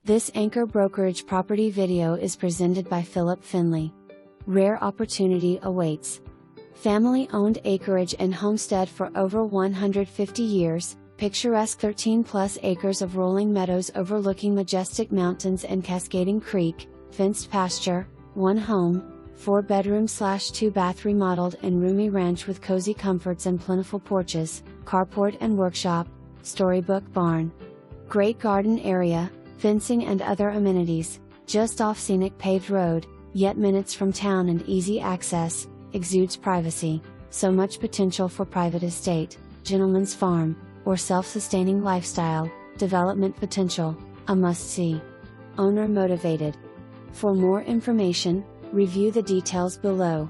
This Anchor Brokerage property video is presented by Finley. Rare opportunity awaits. Family-owned acreage and homestead for over 150 years, picturesque 13+ acres of rolling meadows overlooking majestic mountains and cascading creek, fenced pasture, 1 home, 4-bedroom/2-bath remodeled and roomy ranch with cozy comforts and plentiful porches, carport and workshop, storybook barn. Great garden area, fencing and other amenities, just off scenic paved road, yet minutes from town and easy access, exudes privacy, so much potential for private estate, gentleman's farm, or self-sustaining lifestyle, development potential, a must-see. Owner motivated. For more information, review the details below.